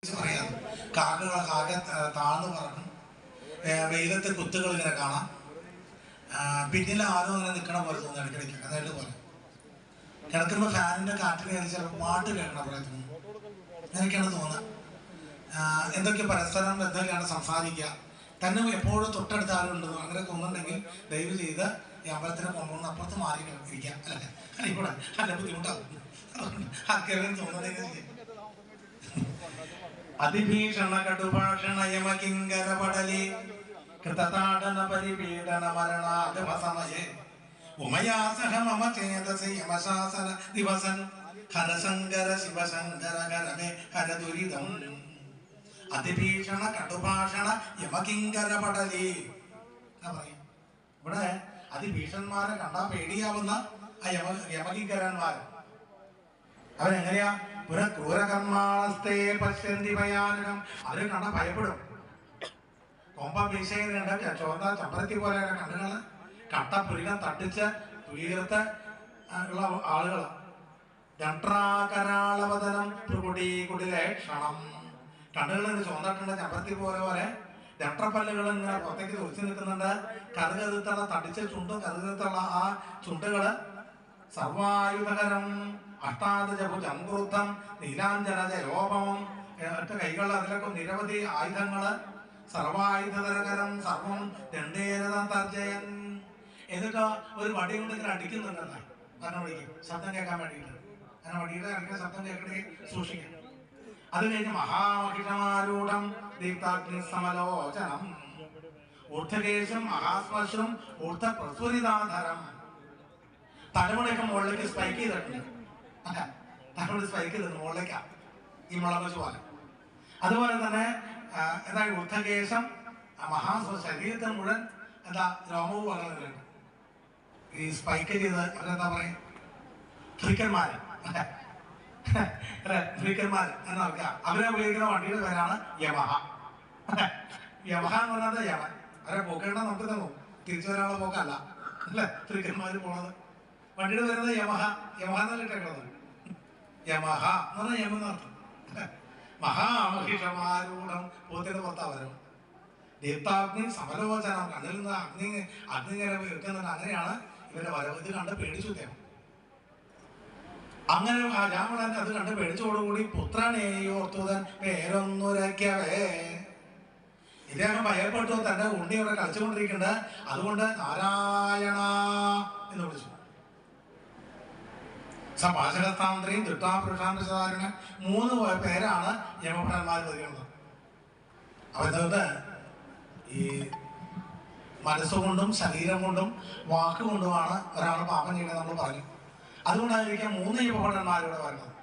പറയാം. കാക്ക താഴ്ന്നു പറക്കും, വെയിലത്തെ കുത്തുകൾ ഇങ്ങനെ കാണാം, പിന്നിൽ ആരോ ഇങ്ങനെ നിൽക്കണ പോലെ തോന്നുന്നു ഇടയ്ക്കിടയ്ക്ക്. അതായിട്ട് പോലെ കിടക്കുമ്പോൾ ഫാനിൻ്റെ കാറ്റിൽ കയറി ചിലപ്പോൾ പാട്ട് കേൾക്കണ പോലെ തോന്നുന്നു. അങ്ങനെയൊക്കെയാണ് തോന്നുന്നത്. എന്തൊക്കെ പരസ്പരം എന്തൊക്കെയാണ് സംസാരിക്കുക, തന്നെ എപ്പോഴും തൊട്ടടുത്ത് ആരും ഉണ്ടെന്നോ അങ്ങനെ തോന്നുന്നുണ്ടെങ്കിൽ ദയവ് ചെയ്ത് ഈ അമ്പലത്തിനെ കൊണ്ടുവന്ന് അപ്പുറത്ത് മാറി ഇരിക്കാം. അല്ല ഇവിടെ നല്ല ബുദ്ധിമുട്ടാകും. ആർക്കെങ്കിലും തോന്നുന്നുണ്ടെങ്കിൽ അതിഭീഷണ കടുഭാഷണ യമകിങ്കരപടലി കൃതതാടന പരിപീഡന മരണാഗമസമയേ ഉമയാസഹ മമ ചേതസി യമശാസന ദിവസൻ ഹരശങ്കര ശിവശങ്കര കരമേ ഹരദുരിതം. അതിഭീഷണ കടുഭാഷണ യമകിങ്കരപടലി എന്നാ പറയും. ഇവിടെ അതിഭീഷണന്മാരെ കണ്ടാൽ പേടിയാവുന്ന ആ യമകിങ്കരന്മാർ അവരെങ്ങനെയാ? ക്രൂരകർമാസ്തേ പശ്യന്തി ഭയാനകം. അവരെ കണ്ട ഭയപ്പെടും. കൊമ്പ വീശയിൽ കണ്ട ചോർന്ന ചമ്പരത്തി പോലെയാണ് കണ്ണുകള്, കട്ട പുരികം തട്ടിച്ച് തുയർത്ത് ഉള്ള ആളുകൾ. ജണ്ട്രാകരാളവതനം ത്രികുടി കുടിലേക്ഷണം. കണ്ണുകൾ ചോന്നിട്ടുണ്ട് ചമ്പരത്തി പോലെ. ജണ്ട്രപ്പല്ലുകൾ ഇങ്ങനെ പുറത്തേക്ക് തുറച്ചു നിൽക്കുന്നുണ്ട്. കറുകരുത്തുള്ള തടിച്ച ചുണ്ടും കറുകരുത്തുള്ള ആ ചുണ്ടുകള്. സർവായുധകരം അഷ്ടാദശഭുജംക്രുദ്ധം നീലാഞ്ജനജയോപമം. ഒറ്റ കൈകൾ, അതിലൊക്കെ നിരവധി ആയുധങ്ങള്. സർവായുധകരം സർവം ദണ്ഡേരതം തർജയൻ. എന്നിട്ട് ഒരു വടി കൊണ്ട് ഇങ്ങനെ അടിക്കുന്നുണ്ടെന്ന് പറഞ്ഞ വടിക്കും, ശബ്ദം കേൾക്കാൻ വേണ്ടിയിട്ട്. അങ്ങനെ വടിയുടെ അടിക്കുന്ന ശബ്ദം കേൾക്കണേ സൂക്ഷിക്കാം. അത് കഴിഞ്ഞ് മഹാമഹിഷമാരൂഢം ദീപ്താഗ്നി സമലോചനം ഊർധകേശം മഹാസ്പർശം ഊർധ പ്രസുരിതാധരം. തലമുണയ്ക്ക് മുകളിലേക്ക് സ്പൈക്ക് ചെയ്തിട്ടുണ്ട്. തലമുടി സ്പൈക്ക് ചെയ്തിട്ടുണ്ട് മുകളിലേക്കാ, ഈ മുളക് പോലെ. അതുപോലെ തന്നെ എന്താ ഊർധകേശം ശരീരത്തിന് മുഴുവൻ എന്താ രോമവും വളർന്നിട്ടുണ്ട്. ഈ സ്പൈക്ക് ചെയ്ത് അവരെന്താ പറയും? ഫ്രീക്കന്മാര് എന്ന് നോക്കുക. അവരെ ഉപയോഗിക്കുന്ന വണ്ടിയുടെ പേരാണ് യമഹ. യമഹ എന്ന് പറഞ്ഞാൽ യമൻ. അവരെ പോക്കേണ്ട നമുക്ക് തന്നു, തിരിച്ചു വരാനുള്ള പോക്കല്ല അല്ലെ ഫ്രീക്കന്മാര് പോണത്. വണ്ടിയുടെ വരുന്നത് യമഹ. യമഹ എന്നല്ല ഇട്ടേക്കുന്നത്. യമഹ എന്ന് പറഞ്ഞാൽ യമനർത്ഥം. മഹാമഹിഷമാരൂഢം പോത്തിന്റെ പുറത്ത് അവരും ദീപ്താഗ്നി സമലോചനം. കണ്ണിൽ നിന്ന് അഗ്നി ഇങ്ങനെ വെക്കുന്നുണ്ട്. അങ്ങനെയാണ് ഇവരുടെ വരവ്. ഇത് കണ്ട് പേടിച്ചു അദ്ദേഹം. അങ്ങനെ രാവണൻ അത് കണ്ട് പേടിച്ചോടുകൂടി പുത്രനെയോർത്തുതൻ പേരൊന്നുരയ്ക്കവേ. ഇദ്ദേഹം ഭയപ്പെട്ടു. തന്റെ ഉണ്ണി അവിടെ കളിച്ചുകൊണ്ടിരിക്കുന്നുണ്ട്. അതുകൊണ്ട് നാരായണ എന്ന് വിളിച്ചു. പാചകസ്ഥാന്ത്രയും ദുട്ടാപുരുഷാന്തരന് 3 പേരാണ് യമഭടന്മാർ പറയുന്നത്. അവരുടെ ഈ മനസ്സുകൊണ്ടും ശരീരം കൊണ്ടും വാക്കുകൊണ്ടുമാണ് ഒരാൾ പാപം ചെയ്യുന്നത് നമ്മൾ പറഞ്ഞു. അതുകൊണ്ടായിരിക്കാം 3 യമഭടന്മാരിവിടെ വരുന്നത്.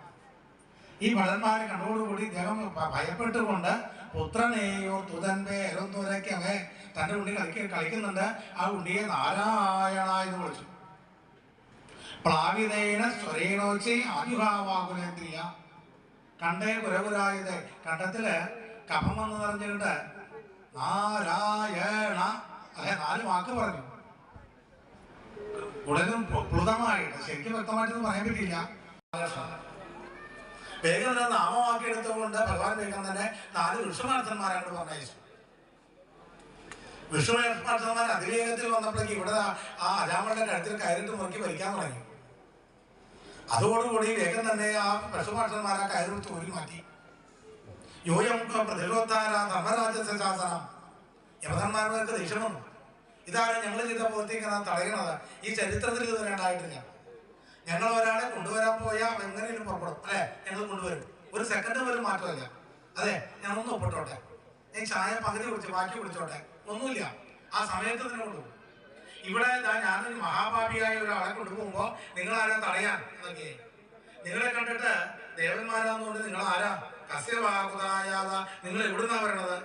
ഈ ഭടന്മാരെ കണ്ടോടുകൂടി ഇദ്ദേഹം ഭയപ്പെട്ടുകൊണ്ട് പുത്രനെയോ തുതൻ പേരൊന്നുരയ്ക്കവേ, തൻ്റെ ഉണ്ണി കളിക്കുന്നുണ്ട്. ആ ഉണ്ണിയെ നാരായണ എന്ന് വിളിച്ചു. പ്ലാവിതേന സ്വരേണോച്ചി ആവിഭാവാകുലേന്ദ്രിയ. കണ്ടേ കുരകുരായുധ. കണ്ടത്തില് കഫം വന്ന് നിറഞ്ഞിട്ട് നാരായണ 4 വാക്ക് പറഞ്ഞു. ഉടനും പ്ലുതമായിട്ട്, ശരിക്കും വ്യക്തമായിട്ടൊന്നും പറയാൻ പറ്റില്ല. വേഗം തന്നെ നാമവാക്കി എടുത്തുകൊണ്ട് ഭഗവാൻ വേഗം തന്നെ 4 വിഷ്ണുമാർത്ഥന്മാരാണ് പറഞ്ഞയച്ചു. വിഷ്ണുമാർത്ഥന്മാർ അതിവേഗത്തിൽ വന്നപ്പോഴേക്ക് ഇവിടെ ആ അജാമളുടെ കഴുത്തിൽ കയറിട്ട് മുറുക്കി വലിക്കാൻ തുടങ്ങി. അതോടുകൂടി വേഗം തന്നെ ആ വിഷ്ണുമാർത്ഥന്മാർ ആ കയറി ഊരി മാറ്റി. യോയം പ്രതിരോധാര ധർമ്മരാജ്യത്തെ ശാസനം. യമധന്മാർക്ക് ദേഷ്യം വന്നു. ഇതാണ് ഞങ്ങൾ ചെയ്ത പ്രവർത്തിക്കാൻ തടയണത്. ഈ ചരിത്രത്തിൽ ഇതുവരെ ഉണ്ടായിട്ടില്ല. ഞങ്ങൾ ഒരാളെ കൊണ്ടുവരാൻ പോയാൽ എങ്ങനെയും പുറപ്പെടും അല്ലെ, ഞങ്ങൾ കൊണ്ടുവരും. ഒരു സെക്കൻഡ് പോലും മാറ്റമല്ല. അതെ, ഞാനൊന്ന് ഒപ്പിട്ടോട്ടെ, ഞാൻ ചായ പകുതി കുടിച്ചു ബാക്കി കുടിച്ചോട്ടെ, ഒന്നുമില്ല. ആ സമയത്ത് തന്നെ കൊണ്ടുപോകും. ഇവിടെ ഞാനൊരു മഹാഭാവിയായ ഒരാളെ കൊണ്ടുപോകുമ്പോ നിങ്ങൾ ആരാ തടയാൻ എന്നൊക്കെ. നിങ്ങളെ കണ്ടിട്ട് ദേവന്മാരാന്നുകൊണ്ട് നിങ്ങൾ ആരാ? കസ്യവാകുതായാത. നിങ്ങൾ എവിടുന്നാ വരണത്?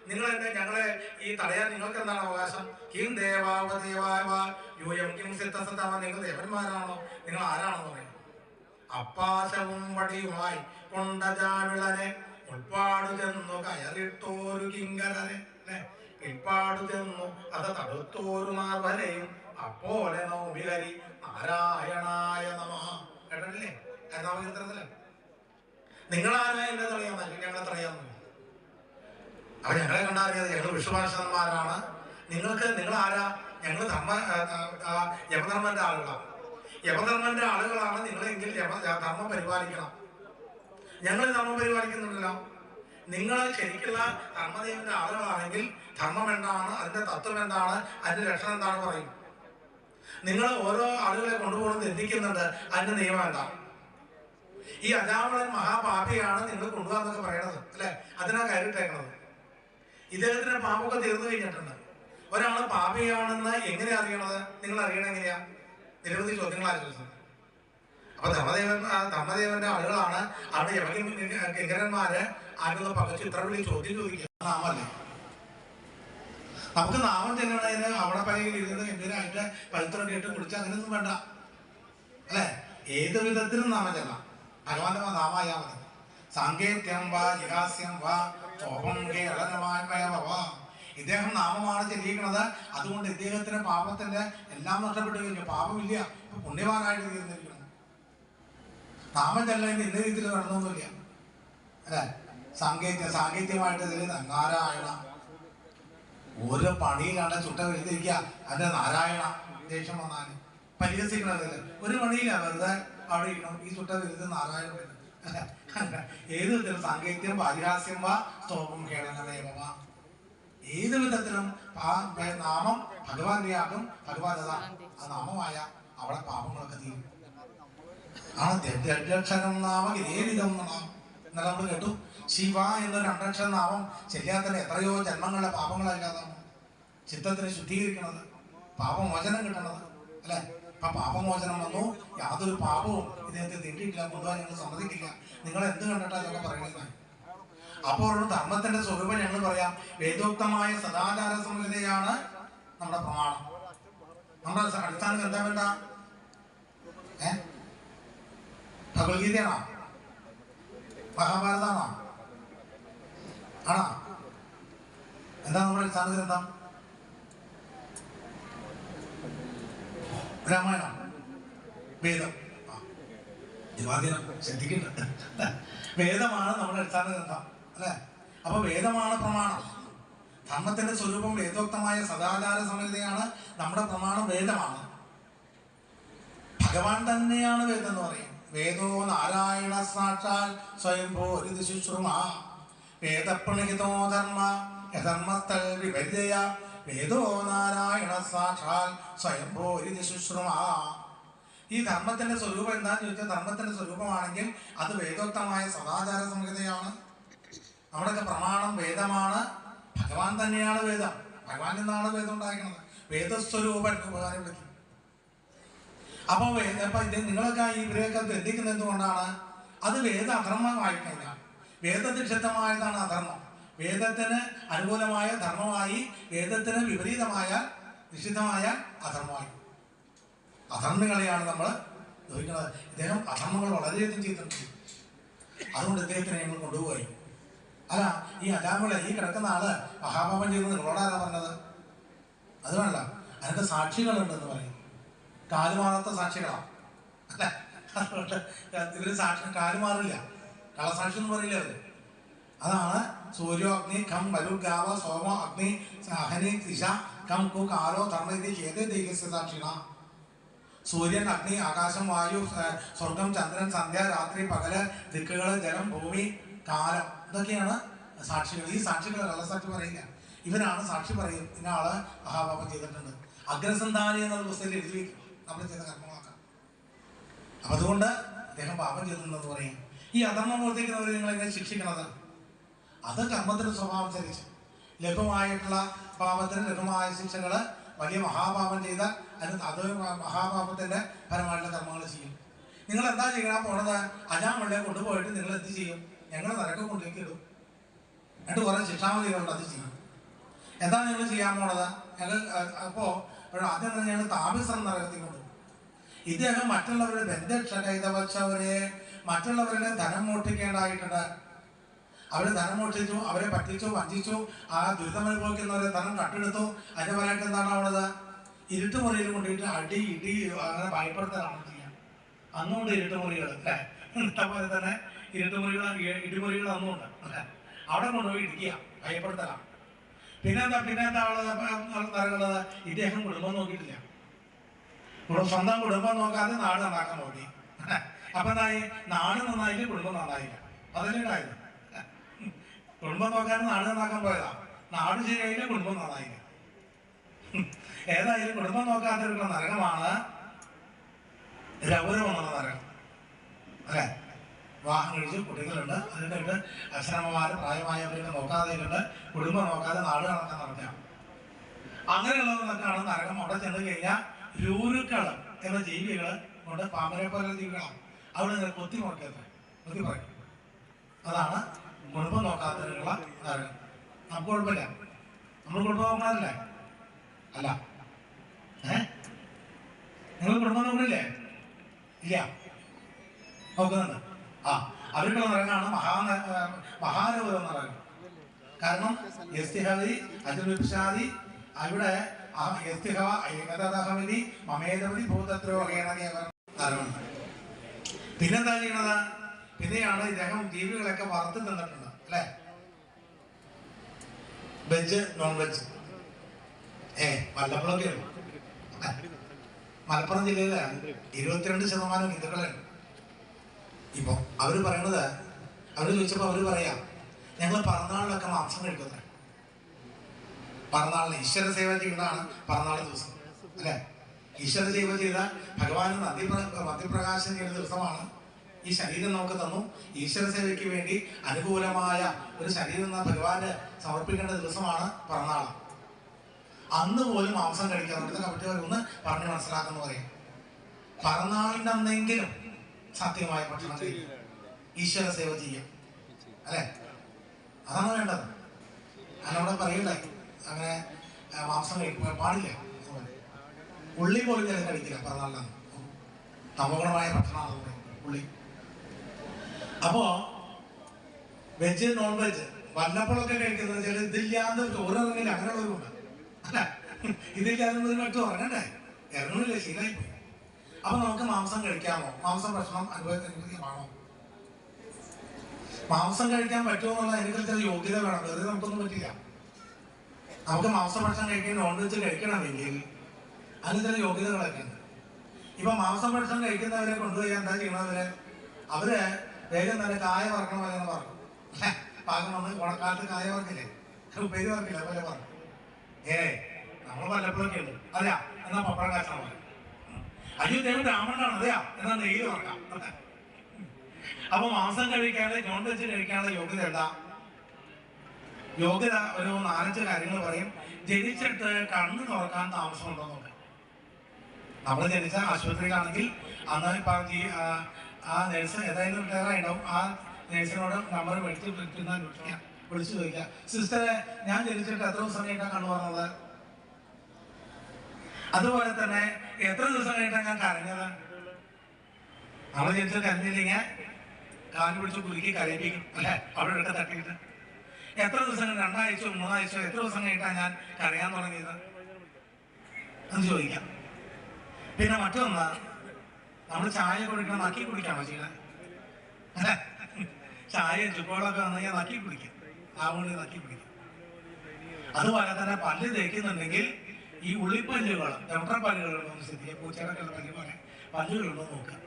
നിങ്ങൾ എന്നെ ഞങ്ങളെ ഈ തടയാൻ നിങ്ങൾക്ക് എന്താണ് അവകാശം? കിം ദേവാവദേവായ യൂയം കിം സിദ്ധസത്തമ. നിങ്ങൾ ദേവന്മാരാണോ? നിങ്ങൾ ആരാണെന്ന് പറയും. അപ്പാശവും വടിയുമായി കൊണ്ടജാവിളനെ ഉൾപ്പാടു ചെന്നു കയറിട്ടോരു കിങ്കരനെ പിൽപ്പാടു ചെന്നു അത് തടുത്തോരു മാർവരെയും അപ്പോലെ നൗമികരി നാരായണായ നമഃ. കേട്ടിട്ടില്ലേ? നാമകീർത്തനത്തില് നിങ്ങളാരാ എന്നെ തടയാൻ? ഞങ്ങളെ തടയാന്ന്. അപ്പൊ ഞങ്ങളെ കണ്ടറിയാതെ ഞങ്ങൾ വിഷുപാർഷന്മാരാണ്. നിങ്ങൾ ആരാ? ഞങ്ങൾ യമധർമ്മന്റെ ആളുകളാണ്. യമധർമ്മന്റെ ആളുകളാണ് നിങ്ങളെങ്കിൽ ധർമ്മം പരിപാലിക്കണം. ഞങ്ങൾ ധർമ്മം പരിപാലിക്കുന്നുണ്ടല്ലോ. നിങ്ങൾ ശരിക്കുള്ള ധർമ്മദേവന്റെ ആളുകളാണെങ്കിൽ ധർമ്മം എന്താണ്, അതിന്റെ തത്വം എന്താണ്, അതിന്റെ ലക്ഷണം എന്താണ് പറയും. നിങ്ങൾ ഓരോ ആളുകളെ കൊണ്ടുപോകുന്നത് എത്തിക്കുന്നുണ്ട്, അതിന്റെ നിയമം എന്താണ്? ഈ അജാമളൻ മഹാപാപിയാണ് നിങ്ങൾ കൊണ്ടുപോകാന്നൊക്കെ പറയണത് അല്ലെ? അതിനാണ് കയറിട്ടേക്കണത്. ഇദ്ദേഹത്തിന്റെ പാപമൊക്കെ തീർന്നു കഴിഞ്ഞിട്ടുണ്ട്. ഒരാൾ പാപിയാണെന്ന് എങ്ങനെ അറിയണത്? നിങ്ങൾ അറിയണത് എങ്ങനെയാ? നിരവധി ചോദ്യങ്ങളാണ് ചോദിച്ചത്. അപ്പൊ ധർമ്മദേവന്റെ ആളുകളാണ് അവിടെ കിങ്കരന്മാര് ആരുടെ പകച്ച് ഇത്ര വലിയ ചോദ്യം ചോദിക്കുക. നാമല്ലേ, നമുക്ക് നാമം ചെല്ലണതിന് അവിടെ പയ്യിൽ ഇരുന്ന് എന്തിനായിട്ട് പവിത്രം കേട്ട് കുടിച്ച് അങ്ങനെയൊന്നും വേണ്ട അല്ലെ? ഏത് വിധത്തിലും നാമം ചെല്ലാം. ഭഗവാന്റെ നാമായാ മതി. സാങ്കേത്യം വാ ജിഹാസ്യം വാ ചോപം കേളനമായവാ. ഇദ്ദേഹം നാമമാണ് ചെല്ലിയിരിക്കുന്നത്. അതുകൊണ്ട് ഇദ്ദേഹത്തിന് പാപത്തിന്റെ എല്ലാം നഷ്ടപ്പെട്ടു കഴിഞ്ഞു. പാപമില്ല, ഇപ്പൊ പുണ്യവാനായിട്ട് തീർന്നിരിക്കണം. നാമം ചെല്ലുന്നത് ഇന്ന രീതിയിൽ നടന്നൊന്നുമില്ല അല്ലെ? സാങ്കേത്യമായിട്ട് ഇതിൽ നാരായണ ഓരോ പണിയിലാണ് ചുട്ട എഴുതിയിരിക്കുക. അതിന്റെ നാരായണ ദേഷ്യം വന്നാല് പരിഹസിക്കണതില്ല. ഒരു പണിയില്ല, വെറുതെ അവിടെ ഇരിക്കണം. ഈ ചുട്ട വിരുദ്ധ നാരായണ ഏത് വിധത്തിലും സാങ്കേത്യം പരിഹാസ്യം വാ സ്തോപം കേളനമേവ. ഏത് വിധത്തിലും നാമം ഭഗവാന്റെ ആകും. ഭഗവാനത ആ നാമമായ അവിടെ പാപങ്ങളൊക്കെ തീരും. ആണ് രണ്ടക്ഷരം നാമം ഇതേവിധം ഇന്നലെ നമ്മൾ കേട്ടു. ശിവ എന്നൊരു രണ്ടക്ഷര നാമം ചെല്ലാത്തന്നെ എത്രയോ ജന്മങ്ങളുടെ പാപങ്ങളല്ലാതാണ് ചിത്തത്തിനെ ശുദ്ധീകരിക്കണത്, പാപമോചനം കിട്ടണത് അല്ലെ? ഇപ്പൊ പാപമോചനം വന്നു, യാതൊരു പാപവും ഇദ്ദേഹത്തെ തീണ്ടിയിട്ടില്ല, കൊണ്ടുപോകാൻ ഞങ്ങൾ സമ്മതിക്കില്ല. നിങ്ങൾ എന്ത് കണ്ടിട്ടാ ഇതൊക്കെ പറയുന്നത്? അപ്പോൾ ഒരു ധർമ്മത്തിന്റെ സ്വരൂപം ഞങ്ങൾ പറയാം. വേദോക്തമായ സദാചാര സംഹിതയാണ് നമ്മുടെ പ്രമാണം. നമ്മുടെ അടിസ്ഥാന ഗ്രന്ഥം എന്താ? ഭഗവത്ഗീതയാണോ? മഹാഭാരതമാണോ? ആണോ? എന്താ നമ്മുടെ അടിസ്ഥാന ഗ്രന്ഥം? രാമായണം, വേദം. ദിവാദിനം ശ്രദ്ധിക്കുന്നുണ്ട്. വേദമാണ് നമ്മുടെ അടിസ്ഥാന ഗ്രന്ഥം അല്ലെ? അപ്പൊ വേദമാണ് പ്രമാണം. ധർമ്മത്തിന്റെ സ്വരൂപം വേദോക്തമായ സദാചാര സംഹിതയാണ് നമ്മുടെ പ്രമാണം. വേദമാണ്, ഭഗവാൻ തന്നെയാണ് വേദം എന്ന് പറയും. വേദോ നാരായണ സാക്ഷാൽ സ്വയംഭോ ശുശ്രൂമ വേദപ്രണിഹിതോ ധർമ്മ യധർമ്മസ്ഥൽ വിപര്യ വേദോ നാരായണ സാക്ഷാൽ സ്വയംഭോ ശുശ്രൂമ. ഈ ധർമ്മത്തിന്റെ സ്വരൂപം എന്താന്ന് ചോദിച്ചാൽ, ധർമ്മത്തിന്റെ സ്വരൂപമാണെങ്കിൽ അത് വേദോക്തമായ സദാചാര സംഹിതയാണ്. നമ്മുടെയൊക്കെ പ്രമാണം വേദമാണ്. ഭഗവാൻ തന്നെയാണ് വേദം. ഭഗവാൻ നിന്നാണ് വേദം ഉണ്ടായിരിക്കുന്നത്. വേദസ്വരൂപൻ ഭഗവാനെ വിളിക്കും. അപ്പൊ ഇത് നിങ്ങളൊക്കെ ഇവരെയൊക്കെ ബന്ധിക്കുന്നത് എന്തുകൊണ്ടാണ്? അത് വേദ അധർമ്മമായി കഴിഞ്ഞാൽ, വേദനിഷിദ്ധമായതാണ് അധർമ്മം. വേദത്തിന് അനുകൂലമായ ധർമ്മമായി, വേദത്തിന് വിപരീതമായ നിഷിദ്ധമായ അധർമ്മമായി. അധർമ്മികളെയാണ് നമ്മൾ ചോദിക്കുന്നത്. ഇദ്ദേഹം അധർമ്മങ്ങൾ വളരെയധികം ചെയ്തിട്ടുണ്ട്. അതുകൊണ്ട് ഇദ്ദേഹത്തിനെ ഞങ്ങൾ കൊണ്ടുപോയി. അല്ല, ഈ അജാമിളെ ഈ കിടക്കുന്ന ആള് മഹാപാപം ചെയ്തത് നിങ്ങളോടാരാ പറഞ്ഞത്? അതുകൊണ്ടല്ല, അതിന്റെ സാക്ഷികളുണ്ടെന്ന് പറയും. കാലുമാറാത്ത സാക്ഷികളാണ് അല്ലെ? അതുകൊണ്ട് ഇവര് സാക്ഷി കാലുമാറില്ല, കളസാക്ഷി എന്ന് പറയില്ല അവര്. അതാണ് സൂര്യോ അഗ്നി ഖം വരുഗാവ സോമോ അഗ്നി അഹനി ദിശ ഖം കു കാലോ ധർമ്മ ഏതേ ദൈവസ്യ സാക്ഷിണ. സൂര്യൻ, അഗ്നി, ആകാശം, വായു, സ്വർഗം, ചന്ദ്രൻ, സന്ധ്യ, രാത്രി, പകല്, ദിക്കുകള്, ജലം, ഭൂമി, കാലം, ഇതൊക്കെയാണ് സാക്ഷികൾ. ഈ സാക്ഷികൾ കള്ളസാക്ഷി പറയില്ല. ഇവരാണ് സാക്ഷി പറയും, ഇന്ന ആള് മഹാപാപം ചെയ്തിട്ടുണ്ട്. അഗ്രസന്ധാനി എന്നുള്ള പുസ്തകത്തിൽ എഴുതി വയ്ക്കും നമ്മൾ ചെയ്ത കർമ്മങ്ങളൊക്കെ. അപ്പൊ അതുകൊണ്ട് അദ്ദേഹം പാപം ചെയ്തിട്ടുണ്ടെന്ന് പറയും. ഈ അധർമ്മം പ്രവർത്തിക്കുന്നവരെ നിങ്ങൾ എങ്ങനെ ശിക്ഷിക്കണത്? അത് കർമ്മത്തിന്റെ സ്വഭാവം അനുസരിച്ച് ലഘുവായിട്ടുള്ള പാപത്തിന് ലഘുവായ ശിക്ഷകള്, വലിയ മഹാപാപം ചെയ്താൽ അത് മഹാപാപത്തിന്റെ പരമായിട്ടുള്ള കർമ്മങ്ങൾ ചെയ്യും. നിങ്ങൾ എന്താ ചെയ്യണം പോണത്? അജാമിളെ കൊണ്ടുപോയിട്ട് നിങ്ങൾ എന്ത് ചെയ്യും? ഞങ്ങൾ നരക കൊണ്ടേക്ക് ഇടും. എന്നിട്ട് കുറെ ശിക്ഷാമതികളുണ്ട്, അത് ചെയ്യും. എന്താണ് നിങ്ങൾ ചെയ്യാൻ പോണത്? ഞങ്ങൾ അപ്പോ ആദ്യം തന്നെ ഞങ്ങൾ താമസം നരകത്തിൽ കൊണ്ടുപോകും. ഇദ്ദേഹം മറ്റുള്ളവരുടെ ബന്ധക്ഷകൈതവച്ചവരെ മറ്റുള്ളവരുടെ ധനം മോഷ്ടിക്കേണ്ടതായിട്ടുണ്ട്. അവര് ധനം മോഷ്ടിച്ചു, അവരെ പറ്റിച്ചു, വഞ്ചിച്ചു, ആ ദുരിതം അനുഭവിക്കുന്നവരെ ധനം കട്ടെടുത്തു. അതിന്റെ പറയായിട്ട് എന്താണ് അവിടെ? ഇരുട്ടുമുറിയിൽ കൊണ്ടിട്ട് അടി ഇടി അങ്ങനെ ഭയപ്പെടുത്തലാണ് ചെയ്യാം. അന്നുകൊണ്ട് ഇരുട്ടുമുറികൾ അല്ലേ? പോലെ തന്നെ ഇരുട്ടുമുറികൾ ഇടിമുറികൾ അന്നുണ്ട് അല്ലെ? അവിടെ കൊണ്ടുപോയി ഇടിക്കുക, ഭയപ്പെടുത്തലാണ്. പിന്നെന്താ പറയുന്നത്, ഇദ്ദേഹം കുടുംബം നോക്കിയിട്ടില്ല. സ്വന്തം കുടുംബം നോക്കാതെ നാട് നന്നാക്കാൻ നോക്കി. അപ്പൊ എന്തായി? നാട് നന്നായില്ല, കുടുംബം നന്നായില്ല. അതല്ലേ ഉണ്ടായത്? കുടുംബം നോക്കാൻ നാട് നന്നാക്കാൻ പോയതാ. നാട് ശരിയായില്ല, കുടുംബം നന്നായില്ല. ഏതായാലും കുടുംബം നോക്കാതിരിക്കുന്ന നരകമാണ് രൗരവം എന്നുള്ള നരകം, അല്ലെ? വിവാഹം കഴിച്ച് കുട്ടികളുണ്ട്, അതിൻ്റെ അച്ഛനമ്മമാര് പ്രായമായവരൊക്കെ നോക്കാതെയുണ്ട്, കുടുംബം നോക്കാതെ നാട് നടക്കാൻ നടക്കുക. അങ്ങനെയുള്ളവർക്കാണ് നരകം. അവിടെ ചെന്ന് കഴിഞ്ഞാൽ രൂരുക്കൾ എന്ന ജീവികൾ കൊണ്ട്, പാമ്പനെ പോലെ ജീവികളാണ്, അവിടെ നിന്ന് കൊത്തി പറയും. അതാണ് കുടുംബം നോക്കാത്തതിനുള്ള നരകം. നമുക്ക് കുഴപ്പമില്ല, നമ്മൾ കുടുംബം നോക്കണമല്ലേ? അല്ല, നിങ്ങൾ കുടുംബം നോക്കണില്ലേ? ഇല്ല, നോക്കുന്നുണ്ട്. അവർക്കുള്ള നരകമാണ് മഹാരൗരവ നരകം. കാരണം അജുഷാദി അവിടെ മമേതവതി ഭൂതത്രോ നരകമുണ്ട്. പിന്നെന്താ ചെയ്യണത്? പിന്നെയാണ് ഇദ്ദേഹം ജീവികളൊക്കെ വറുത്ത് തന്നിട്ടുണ്ട്, അല്ലെ? Veg, non veg. വല്ലപ്പോഴൊക്കെ മലപ്പുറം ജില്ലയില് 22% ഹിന്ദുക്കളുണ്ട്. ഇപ്പൊ അവര് പറയണത്, അവര് ചോദിച്ചപ്പോ അവര് പറയാം, ഞങ്ങൾ പറന്നാളിലൊക്കെ മാംസം കഴിക്കുന്നത്. പറന്നാളിന് ഈശ്വര സേവ ചെയ്യുന്നതാണ് പറന്നാൾ ദിവസം, അല്ലെ? ഈശ്വര സേവ ചെയ്ത ഭഗവാന് നന്ദിപ്രകാശം ചെയ്യുന്ന ദിവസമാണ്. ഈ ശരീരം നമുക്ക് തന്നു, ഈശ്വര സേവയ്ക്ക് വേണ്ടി അനുകൂലമായ ഒരു ശരീരം ഭഗവാന് സമർപ്പിക്കേണ്ട ദിവസമാണ് പറന്നാൾ. അന്ന് പോലും മാംസം കഴിക്കാൻ ഒന്ന് പറഞ്ഞ് മനസ്സിലാക്കുന്നു പറയും. പറന്നാളിൻ്റെ അന്നെങ്കിലും സത്യമായ ഭക്ഷണം കഴിക്കുക, ഈശ്വര സേവ ചെയ്യാം, അല്ലെ? അതാണ് വേണ്ടത്. അതിനവിടെ പറയണ്ടേ, അങ്ങനെ മാംസം കഴിക്കാൻ പാടില്ല. ഉള്ളി പോലും ചില കഴിക്കില്ല പറന്നാളിലാണ്. തമോഗുണമായ ഭക്ഷണമാണ് ഉള്ളി. അപ്പോ വെജ്, നോൺ വെജ് വല്ലപ്പോഴൊക്കെ കഴിക്കുന്നത് ചില ഇതില്ലാതെ ചോറിറങ്ങില്ല, അങ്ങനെയുള്ളവരുണ്ട്, അല്ല? ഇതില്ലാതെ മറ്റും ഇറങ്ങണ്ടേ? ഇറങ്ങണില്ലേ, ശീലമായി പോയി. അപ്പൊ നമുക്ക് മാംസം കഴിക്കാമോ? മാംസം ഭക്ഷണം അനുഭവമാണോ? മാംസം കഴിക്കാൻ പറ്റുമോ എന്നുള്ള എനിക്ക് ചില യോഗ്യത വേണം. വെറുതെ നമുക്കൊന്നും പറ്റില്ല. നമുക്ക് മാംസഭക്ഷണം കഴിക്കാൻ, നോൺ വെജ് കഴിക്കണമെങ്കിൽ അതിന് ചില യോഗ്യതകളൊക്കെ ഉണ്ട്. ഇപ്പൊ മാംസഭക്ഷണം കഴിക്കുന്നവരെ കൊണ്ടുപോയി എന്താ ചെയ്യണവര്? അവര് വേഗം തന്നെ കായ വറക്കണം വരെന്ന് പറഞ്ഞു. പാകം വന്ന് ഓണക്കാലത്ത് കായ വറക്കില്ലേ, ഉപ്പേരി വറക്കില്ല, അതുപോലെ പറഞ്ഞു. നമ്മൾ വല്ലപ്പോഴൊക്കെ ഉണ്ട്, അതെയാ എന്നാ പപ്പടം കാച്ചാൻ പറയും. അയ്യോ ദൈവം രാമനാണ്, അതെയാ എന്നാ നെയ്യ് വറക്കാം. അപ്പൊ മാംസം കഴിക്കാതെ, നോൺ വെജ് കഴിക്കാനുള്ള യോഗ്യത എന്താ? യോഗ്യത ഒരു 4-5 കാര്യങ്ങൾ പറയും. ജനിച്ചിട്ട് കണ്ണ് തുറക്കാൻ താമസമുണ്ടോ നോക്കാം. നമ്മൾ ജനിച്ച ആശുപത്രിയിലാണെങ്കിൽ അന്ന് ആ നേഴ്സ് ഏതായാലും റിട്ടയർ ഉണ്ടാവും, ആ നേഴ്സിനോട് നമ്പർ വിളിച്ചു ചോദിക്കുക, സിസ്റ്ററെ ഞാൻ ജനിച്ചിട്ട് എത്ര ദിവസം കഴിഞ്ഞാൽ കണ്ണു പറഞ്ഞത്? അതുപോലെ തന്നെ എത്ര ദിവസം കഴിഞ്ഞിട്ടാണ് ഞാൻ കരഞ്ഞത്? നമ്മൾ ജനിച്ചിട്ട് കരഞ്ഞില്ലെങ്കിൽ കാല് പിടിച്ച് കുലുക്കി കരയിപ്പിക്കും, അല്ലെ? അവിടെ എടുത്ത് തട്ടിയിട്ട്. എത്ര ദിവസം, 2 ആഴ്ചയോ 3 ആഴ്ചയോ എത്ര ദിവസം കഴിഞ്ഞിട്ടാണ് ഞാൻ കരയാൻ തുടങ്ങിയത് എന്ന് ചോദിക്കാം. പിന്നെ മറ്റൊന്ന്, നമ്മൾ ചായ കുടിക്കണം, നക്കി കുടിക്കാണോ ചെയ്യണേ? അല്ലെ? ചായ ചുക്കോളൊക്കെ വന്നെങ്കിൽ നക്കി കുടിക്കും, ആവുകൊണ്ട് നക്കി കുടിക്കും. അതുപോലെ തന്നെ പല്ല് തേക്കുന്നുണ്ടെങ്കിൽ ഈ ഉള്ളിപ്പല്ലുകൾ, പല്ലുകളുണ്ടോ ശ്രദ്ധിക്കുക. പൂച്ചയുടെ പല്ല് പോലെ പല്ലുകളുണ്ടോ നോക്കുക.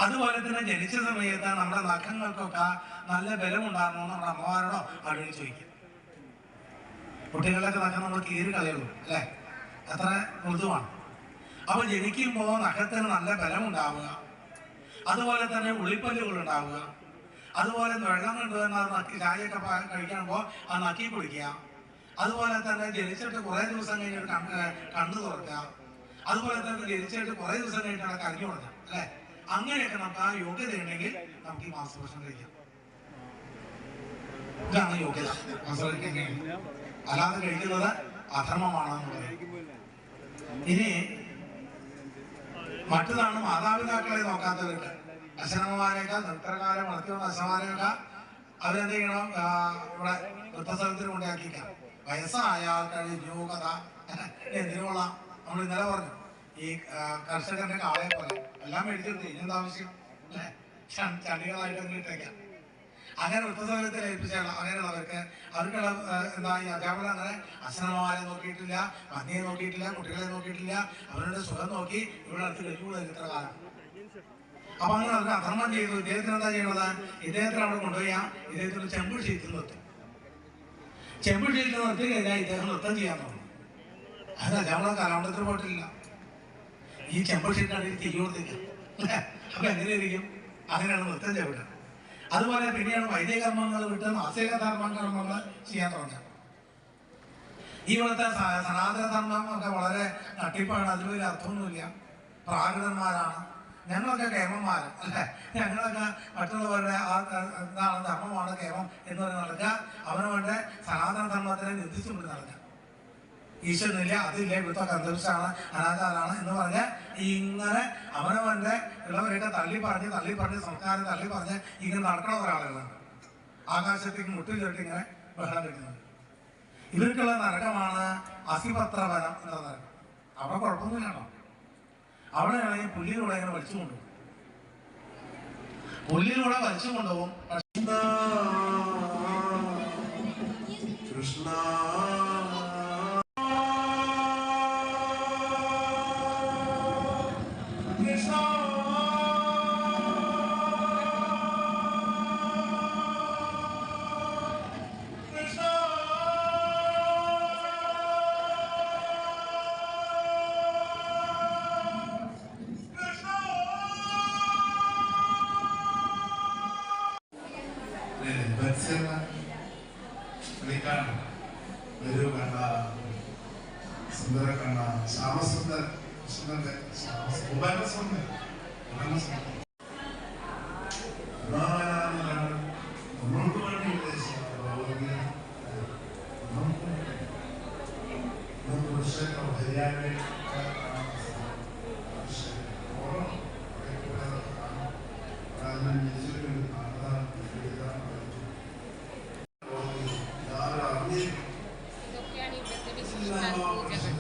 അതുപോലെ തന്നെ ജനിച്ച സമയത്ത് നമ്മുടെ നഖങ്ങൾക്കൊക്കെ നല്ല ബലമുണ്ടാകണോ നമ്മുടെ അമ്മമാരോടോ അവിടെ ചോദിക്കും. കുട്ടികളിലൊക്കെ നഖം നമ്മൾ കീറി കളയുള്ളൂ, അല്ലെ? അത്ര മൃദുവാണ്. അപ്പൊ ജനിക്കുമ്പോൾ നഖത്തിന് നല്ല ബലമുണ്ടാവുക, അതുപോലെ തന്നെ ഉള്ളിപ്പല്ലുകൾ ഉണ്ടാവുക, അതുപോലെ വെള്ളം കൊണ്ടുവന്ന ചായയൊക്കെ കഴിക്കുമ്പോൾ അത് നക്കി കുടിക്കുക, അതുപോലെ തന്നെ ജനിച്ചിട്ട് കുറെ ദിവസം കഴിഞ്ഞിട്ട് കണ്ണു തുറക്കുക, അതുപോലെ തന്നെ ജനിച്ചിട്ട് കുറെ ദിവസം കഴിഞ്ഞിട്ടാണ് കരഞ്ഞു കൊടുക്കുക, അല്ലെ? അങ്ങനെയൊക്കെ നമുക്ക് ആ യോഗ്യത ഉണ്ടെങ്കിൽ നമുക്ക് ഈ മാംസഭക്ഷണം കഴിക്കാം. ഇതാണ് യോഗ്യത. അല്ലാതെ കഴിക്കുന്നത് അധർമ്മമാണെന്ന് പറയും. ഇനി മറ്റതാണ് മാതാപിതാക്കളെ നോക്കാത്തവരുണ്ട്. അച്ഛനമ്മമാരെയൊക്കെ നൃത്തകാലം വളർത്തിയുള്ള അച്ഛന്മാരെയൊക്കെ അവരെന്ത് ചെയ്യണം? ഇവിടെ വൃദ്ധസ്ഥലത്തിന് കൊണ്ടാക്കിക്കാം. വയസ്സായാൽ കഴിഞ്ഞു കഥ എന്തിനുള്ള നമ്മൾ ഇന്നലെ പറഞ്ഞു, ഈ കർഷകന്റെ കാളയെ പോലെ എല്ലാം മേടിച്ചിട്ട് ഇതെന്താവശ്യം, അല്ലെ? ചണ്ടികളായിട്ട് ഇട്ടേക്കാം. അങ്ങനെ വൃത്തസൗകര്യത്തിൽ ഏൽപ്പിച്ചാണ് അങ്ങനെയുള്ളവർക്ക് അവർക്കുള്ള എന്താ ഈ അധ്യാപകർ അങ്ങനെ അച്ഛനമ്മമാരെ നോക്കിയിട്ടില്ല, പത്നിയെ നോക്കിയിട്ടില്ല, കുട്ടികളെ നോക്കിയിട്ടില്ല, അവരുടെ സുഖം നോക്കി ഇവിടെ അടുത്ത് കഴിയുമ്പോൾ ഇത്ര കാലം. അപ്പൊ അങ്ങനെ അതിന് അധർമ്മം ചെയ്തു. ഇദ്ദേഹത്തിന് എന്താ ചെയ്യണത്? ഇദ്ദേഹത്തിന് അവിടെ കൊണ്ടുപോയി ഇദ്ദേഹത്തിന് ചെമ്പ് ഷീറ്റിൽ നിർത്തി. ചെമ്പ് ഷീറ്റിൽ നിർത്തി കഴിഞ്ഞാൽ ഇദ്ദേഹം നൃത്തം ചെയ്യാൻ തുടങ്ങി. അത് നമ്മളെ കലാമണ്ഡലത്തിൽ പോയിട്ടില്ല, ഈ ചെമ്പ് ഷീറ്റിനാണ് തീ കൊടുത്തില്ല. അപ്പൊ എങ്ങനെയായിരിക്കും? അങ്ങനെയാണ് നൃത്തം ചവിട്ടുക. അതുപോലെ പിന്നെയാണ് വൈദിക കർമ്മങ്ങൾ വിട്ട് നാസിക കർമ്മങ്ങൾ ചെയ്യാൻ തുടങ്ങുക. ഈ ഇവിടുത്തെ സനാതന ധർമ്മം ഒക്കെ വളരെ തട്ടിപ്പാണ്, അതിൽ വലിയ അർത്ഥമൊന്നുമില്ല. പ്രാകൃതന്മാരാണ് ഞങ്ങളൊക്കെ, കേമന്മാര് അല്ലെ, ഞങ്ങളൊക്കെ മറ്റുള്ളവരുടെ എന്താണ് ധർമ്മമാണ് കേമം എന്ന് പറഞ്ഞ് നടക്കുക. അവനവന്റെ സനാതന ധർമ്മത്തിനെ നിന്ദിച്ചുകൊണ്ട് നടക്കുക. ഈശ്വരനില്ല, അതില്ല, ഇവിടുത്തെ കന്തവിച്ചാണ്, അനാചാരാണ് എന്ന് പറഞ്ഞ് ഇങ്ങനെ അവനവന്റെ ഉള്ളവരെയൊക്കെ തള്ളി പറഞ്ഞ് സംസ്കാരം തള്ളി പറഞ്ഞ് ഇങ്ങനെ നടക്കണ ഒരാളുകളാണ്. ആകാശത്തേക്ക് മുട്ടിൽ തൊട്ട് ഇങ്ങനെ ബഹളം വെക്കുന്നത്. ഇവർക്കുള്ള നരകമാണ് അസിപത്രവനം എന്ന നരകം. അവിടെ കുഴപ്പമൊന്നുമില്ലാണോ? അവിടെയാണെങ്കിൽ പുല്ലിലൂടെ ഇങ്ങനെ വലിച്ചു കൊണ്ടുപോകും. പുല്ലിലൂടെ വലിച്ചു കൊണ്ടുപോകും. കൃഷ്ണ സുന്ദര കണ്ണ ശ്യാമസുന്ദർ കൃഷ്ണന്റെ ഉപനസുന്ദർ നമ്മൾക്ക് വേണ്ടി ഹരിയാന ഇതൊക്കെയാണ് ഇവിടുത്തെ വിശിഷ്ടാൽ പൂജകൾ.